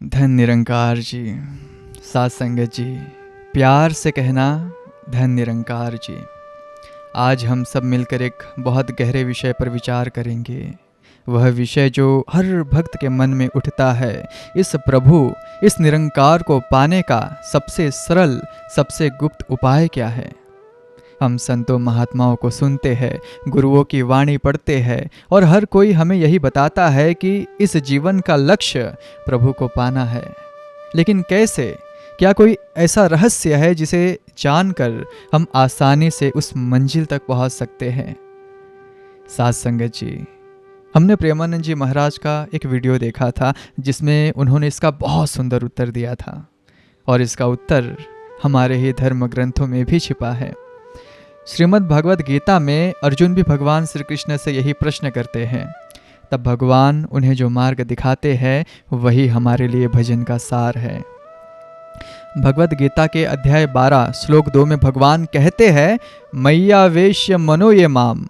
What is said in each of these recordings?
धन निरंकार जी। साथ संगत जी, प्यार से कहना धन निरंकार जी। आज हम सब मिलकर एक बहुत गहरे विषय पर विचार करेंगे। वह विषय जो हर भक्त के मन में उठता है, इस प्रभु, इस निरंकार को पाने का सबसे सरल, सबसे गुप्त उपाय क्या है। हम संतों महात्माओं को सुनते हैं, गुरुओं की वाणी पढ़ते हैं और हर कोई हमें यही बताता है कि इस जीवन का लक्ष्य प्रभु को पाना है। लेकिन कैसे? क्या कोई ऐसा रहस्य है जिसे जानकर हम आसानी से उस मंजिल तक पहुंच सकते हैं? साथ संगत जी, हमने प्रेमानंद जी महाराज का एक वीडियो देखा था जिसमें उन्होंने इसका बहुत सुंदर उत्तर दिया था और इसका उत्तर हमारे ही धर्म ग्रंथों में भी छिपा है। श्रीमद् भगवद गीता में अर्जुन भी भगवान श्री कृष्ण से यही प्रश्न करते हैं। तब भगवान उन्हें जो मार्ग दिखाते हैं वही हमारे लिए भजन का सार है। भगवद गीता के अध्याय 12 श्लोक 2 में भगवान कहते हैं, मय्यावेश्य मनो ये माम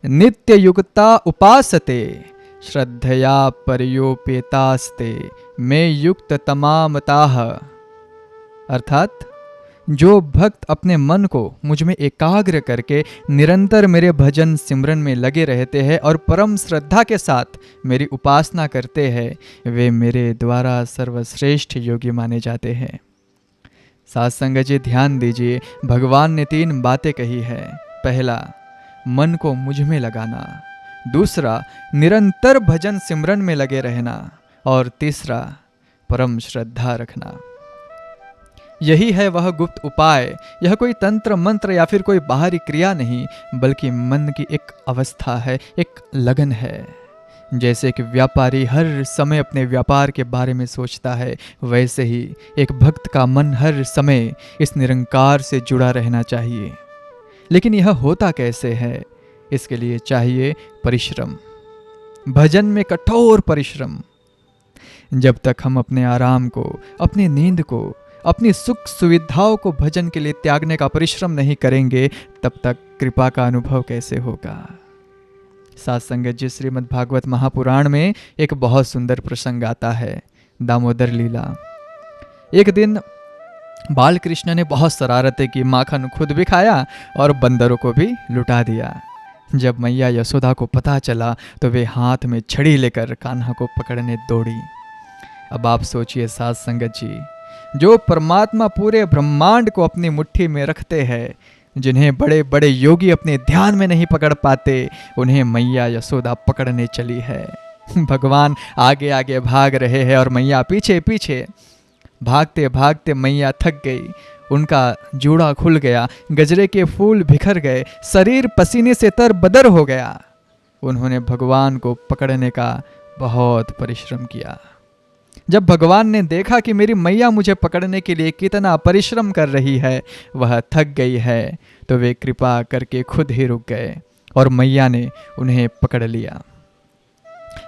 नित्य युक्ता उपासते श्रद्धया परयोपेतास्ते मे युक्त तमामताः। अर्थात जो भक्त अपने मन को मुझ में एकाग्र करके निरंतर मेरे भजन सिमरन में लगे रहते हैं और परम श्रद्धा के साथ मेरी उपासना करते हैं, वे मेरे द्वारा सर्वश्रेष्ठ योगी माने जाते हैं। साथ संगत जी, ध्यान दीजिए, भगवान ने 3 बातें कही है। पहला, मन को मुझ में लगाना। दूसरा, निरंतर भजन सिमरन में लगे रहना। और तीसरा, परम श्रद्धा रखना। यही है वह गुप्त उपाय। यह कोई तंत्र मंत्र या फिर कोई बाहरी क्रिया नहीं, बल्कि मन की एक अवस्था है, एक लगन है। जैसे कि व्यापारी हर समय अपने व्यापार के बारे में सोचता है, वैसे ही एक भक्त का मन हर समय इस निरंकार से जुड़ा रहना चाहिए। लेकिन यह होता कैसे है? इसके लिए चाहिए परिश्रम, भजन में कठोर परिश्रम। जब तक हम अपने आराम को, अपनी नींद को, अपनी सुख सुविधाओं को भजन के लिए त्यागने का परिश्रम नहीं करेंगे, तब तक कृपा का अनुभव कैसे होगा? साथ संगत जी, श्रीमद् भागवत महापुराण में एक बहुत सुंदर प्रसंग आता है, दामोदर लीला। एक दिन बाल कृष्ण ने बहुत शरारतें की, माखन खुद भी खाया और बंदरों को भी लुटा दिया। जब मैया यशोदा को पता चला तो वे हाथ में छड़ी लेकर कान्हा को पकड़ने दौड़ी। अब आप सोचिए साथ संगत जी, जो परमात्मा पूरे ब्रह्मांड को अपनी मुट्ठी में रखते हैं, जिन्हें बड़े बड़े योगी अपने ध्यान में नहीं पकड़ पाते, उन्हें मैया यशोदा पकड़ने चली है। भगवान आगे आगे भाग रहे हैं और मैया पीछे पीछे। भागते भागते मैया थक गई, उनका जूड़ा खुल गया, गजरे के फूल बिखर गए, शरीर पसीने से तरबदर हो गया। उन्होंने भगवान को पकड़ने का बहुत परिश्रम किया। जब भगवान ने देखा कि मेरी मैया मुझे पकड़ने के लिए कितना परिश्रम कर रही है, वह थक गई है, तो वे कृपा करके खुद ही रुक गए और मैया ने उन्हें पकड़ लिया।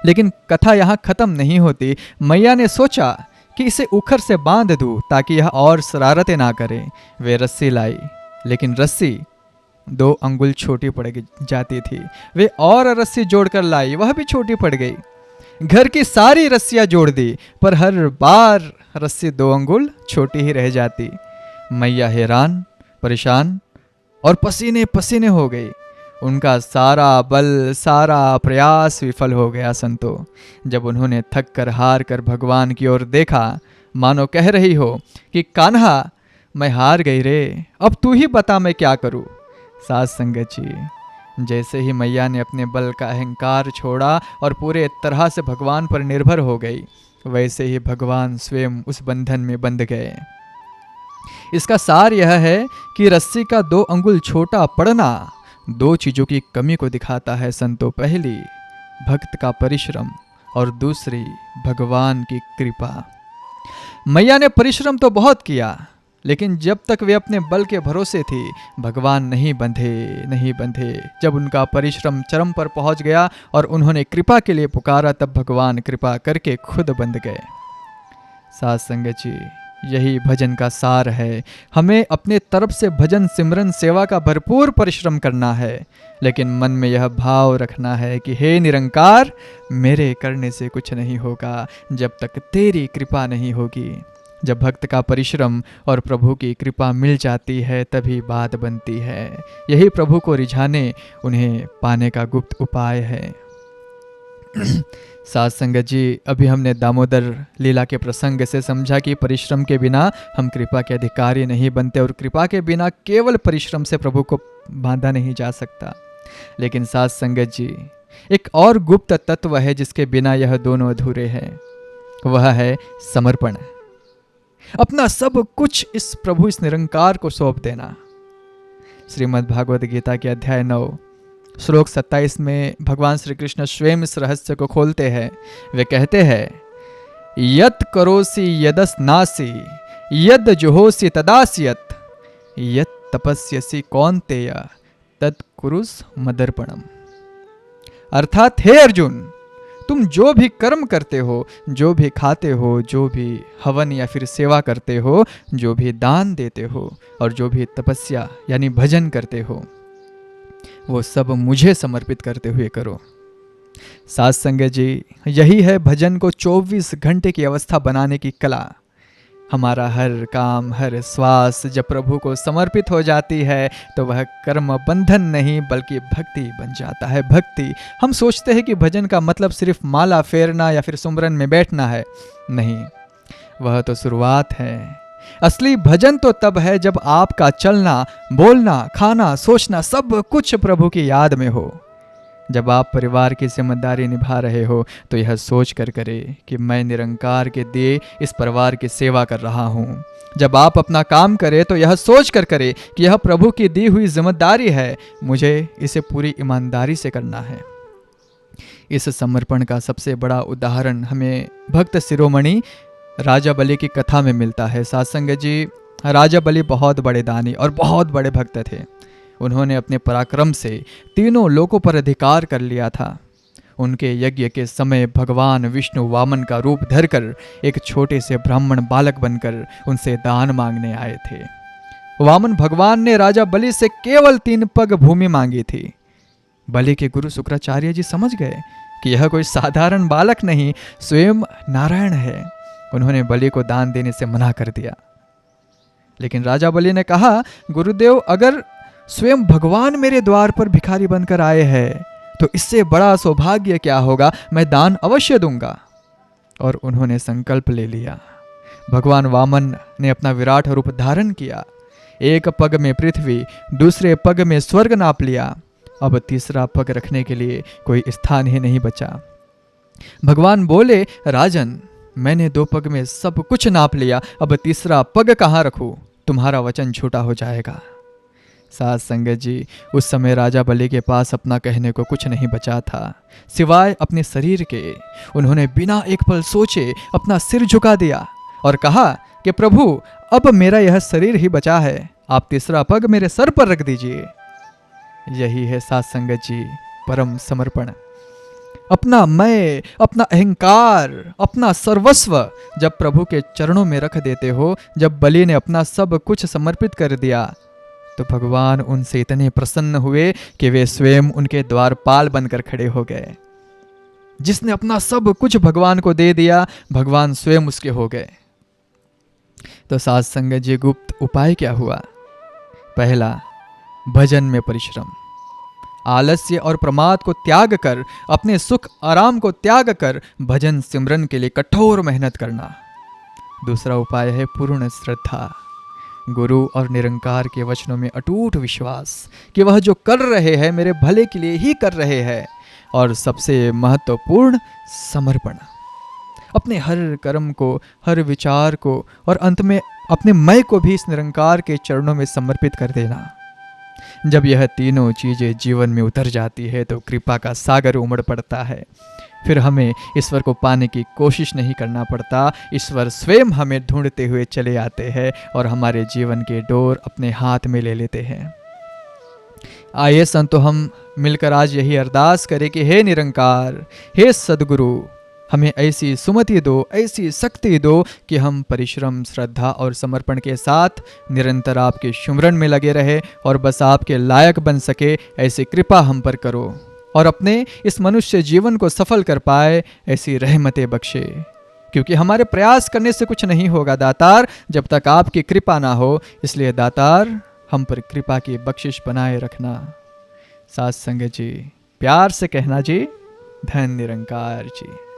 लेकिन कथा यहाँ खत्म नहीं होती। मैया ने सोचा कि इसे उखर से बांध दूं ताकि यह और शरारतें ना करे। वे रस्सी लाई, लेकिन रस्सी 2 अंगुल छोटी पड़ जाती थी। वे और रस्सी जोड़कर लाई, वह भी छोटी पड़ गई। घर की सारी रस्सियां जोड़ दी, पर हर बार रस्सी 2 अंगुल छोटी ही रह जाती। मैया हैरान, परेशान और पसीने पसीने हो गई। उनका सारा बल, सारा प्रयास विफल हो गया। संतो, जब उन्होंने थक कर हार कर भगवान की ओर देखा, मानो कह रही हो कि कान्हा, मैं हार गई रे, अब तू ही बता मैं क्या करूं। साथ संगत जी, जैसे ही मैया ने अपने बल का अहंकार छोड़ा और पूरे तरह से भगवान पर निर्भर हो गई, वैसे ही भगवान स्वयं उस बंधन में बंध गए। इसका सार यह है कि रस्सी का 2 अंगुल छोटा पड़ना 2 चीजों की कमी को दिखाता है संतो। पहली, भक्त का परिश्रम और दूसरी, भगवान की कृपा। मैया ने परिश्रम तो बहुत किया, लेकिन जब तक वे अपने बल के भरोसे थी, भगवान नहीं बंधे। जब उनका परिश्रम चरम पर पहुंच गया और उन्होंने कृपा के लिए पुकारा, तब भगवान कृपा करके खुद बंध गए। साथ संगत जी, यही भजन का सार है। हमें अपने तरफ से भजन सिमरन सेवा का भरपूर परिश्रम करना है, लेकिन मन में यह भाव रखना है कि हे निरंकार, मेरे करने से कुछ नहीं होगा जब तक तेरी कृपा नहीं होगी। जब भक्त का परिश्रम और प्रभु की कृपा मिल जाती है तभी बात बनती है। यही प्रभु को रिझाने, उन्हें पाने का गुप्त उपाय है। साथ संगत जी, अभी हमने दामोदर लीला के प्रसंग से समझा कि परिश्रम के बिना हम कृपा के अधिकारी नहीं बनते और कृपा के बिना केवल परिश्रम से प्रभु को बांधा नहीं जा सकता। लेकिन साथ संगत जी, एक और गुप्त तत्व है जिसके बिना यह दोनों अधूरे हैं। वह है समर्पण। अपना सब कुछ इस प्रभु, इस निरंकार को सौंप देना। श्रीमद् भागवत गीता के अध्याय 9 श्लोक 27 में भगवान श्री कृष्ण स्वयं इस रहस्य को खोलते हैं। वे कहते हैं, यत करोसि यदस्नासि यद जुहोसि तदास्यत यत तपस्यसि कौन्तेय तत् कुरुस मदर्पणम। अर्थात हे अर्जुन, तुम जो भी कर्म करते हो, जो भी खाते हो, जो भी हवन या फिर सेवा करते हो, जो भी दान देते हो और जो भी तपस्या यानी भजन करते हो, वो सब मुझे समर्पित करते हुए करो। साथ संगत जी, यही है भजन को 24 घंटे की अवस्था बनाने की कला। हमारा हर काम, हर श्वास जब प्रभु को समर्पित हो जाती है तो वह कर्म बंधन नहीं बल्कि भक्ति बन जाता है। भक्ति, हम सोचते हैं कि भजन का मतलब सिर्फ माला फेरना या फिर सुमरन में बैठना है। नहीं, वह तो शुरुआत है। असली भजन तो तब है जब आपका चलना, बोलना, खाना, सोचना सब कुछ प्रभु की याद में हो। जब आप परिवार की जिम्मेदारी निभा रहे हो तो यह सोच कर करें कि मैं निरंकार के दिए इस परिवार की सेवा कर रहा हूँ। जब आप अपना काम करें तो यह सोच कर करें कि यह प्रभु की दी हुई जिम्मेदारी है, मुझे इसे पूरी ईमानदारी से करना है। इस समर्पण का सबसे बड़ा उदाहरण हमें भक्त शिरोमणि राजा बलि की कथा में मिलता है। सासंग जी, राजा बलि बहुत बड़े दानी और बहुत बड़े भक्त थे। उन्होंने अपने पराक्रम से तीनों लोकों पर अधिकार कर लिया था। उनके यज्ञ के समय भगवान विष्णु वामन का रूप धरकर एक छोटे से ब्राह्मण बालक बनकर उनसे दान मांगने आए थे। वामन भगवान ने राजा बलि से केवल 3 पग भूमि मांगी थी। बलि के गुरु शुक्राचार्य जी समझ गए कि यह कोई साधारण बालक नहीं, स्वयं नारायण है। उन्होंने बलि को दान देने से मना कर दिया। लेकिन राजा बलि ने कहा, गुरुदेव, अगर स्वयं भगवान मेरे द्वार पर भिखारी बनकर आए हैं तो इससे बड़ा सौभाग्य क्या होगा, मैं दान अवश्य दूंगा। और उन्होंने संकल्प ले लिया। भगवान वामन ने अपना विराट रूप धारण किया। एक पग में पृथ्वी, दूसरे पग में स्वर्ग नाप लिया। अब तीसरा पग रखने के लिए कोई स्थान ही नहीं बचा। भगवान बोले, राजन, मैंने 2 पग में सब कुछ नाप लिया, अब तीसरा पग कहाँ रखूं? तुम्हारा वचन झूठा हो जाएगा। साथ संगत जी, उस समय राजा बलि के पास अपना कहने को कुछ नहीं बचा था सिवाय अपने शरीर के। उन्होंने बिना एक पल सोचे अपना सिर झुका दिया और कहा कि प्रभु, अब मेरा यह शरीर ही बचा है, आप तीसरा पग मेरे सर पर रख दीजिए। यही है साथ संगत जी परम समर्पण। अपना मैं, अपना अहंकार, अपना सर्वस्व जब प्रभु के चरणों में रख देते हो, जब बलि ने अपना सब कुछ समर्पित कर दिया तो भगवान उनसे इतने प्रसन्न हुए कि वे स्वयं उनके द्वारपाल बनकर खड़े हो गए। जिसने अपना सब कुछ भगवान को दे दिया, भगवान स्वयं उसके हो गए। तो साथ संगत जी, गुप्त उपाय क्या हुआ? पहला, भजन में परिश्रम। आलस्य और प्रमाद को त्याग कर, अपने सुख आराम को त्याग कर भजन सिमरन के लिए कठोर मेहनत करना। दूसरा उपाय है पूर्ण श्रद्धा। गुरु और निरंकार के वचनों में अटूट विश्वास कि वह जो कर रहे हैं मेरे भले के लिए ही कर रहे हैं। और सबसे महत्वपूर्ण, समर्पण। अपने हर कर्म को, हर विचार को और अंत में अपने मैं को भी इस निरंकार के चरणों में समर्पित कर देना। जब यह तीनों चीजें जीवन में उतर जाती है तो कृपा का सागर उमड़ पड़ता है। फिर हमें ईश्वर को पाने की कोशिश नहीं करना पड़ता, ईश्वर स्वयं हमें ढूंढते हुए चले आते हैं और हमारे जीवन के डोर अपने हाथ में ले लेते हैं। आइए संतो, हम मिलकर आज यही अरदास करें कि हे निरंकार, हे सदगुरु, हमें ऐसी सुमति दो, ऐसी शक्ति दो कि हम परिश्रम, श्रद्धा और समर्पण के साथ निरंतर आपके सुमिरन में लगे रहे और बस आपके लायक बन सके, ऐसी कृपा हम पर करो और अपने इस मनुष्य जीवन को सफल कर पाए, ऐसी रहमतें बख्शे। क्योंकि हमारे प्रयास करने से कुछ नहीं होगा दातार, जब तक आपकी कृपा ना हो। इसलिए दातार, हम पर कृपा की बख्शिश बनाए रखना। साथ संगत जी, प्यार से कहना जी, धन निरंकार जी।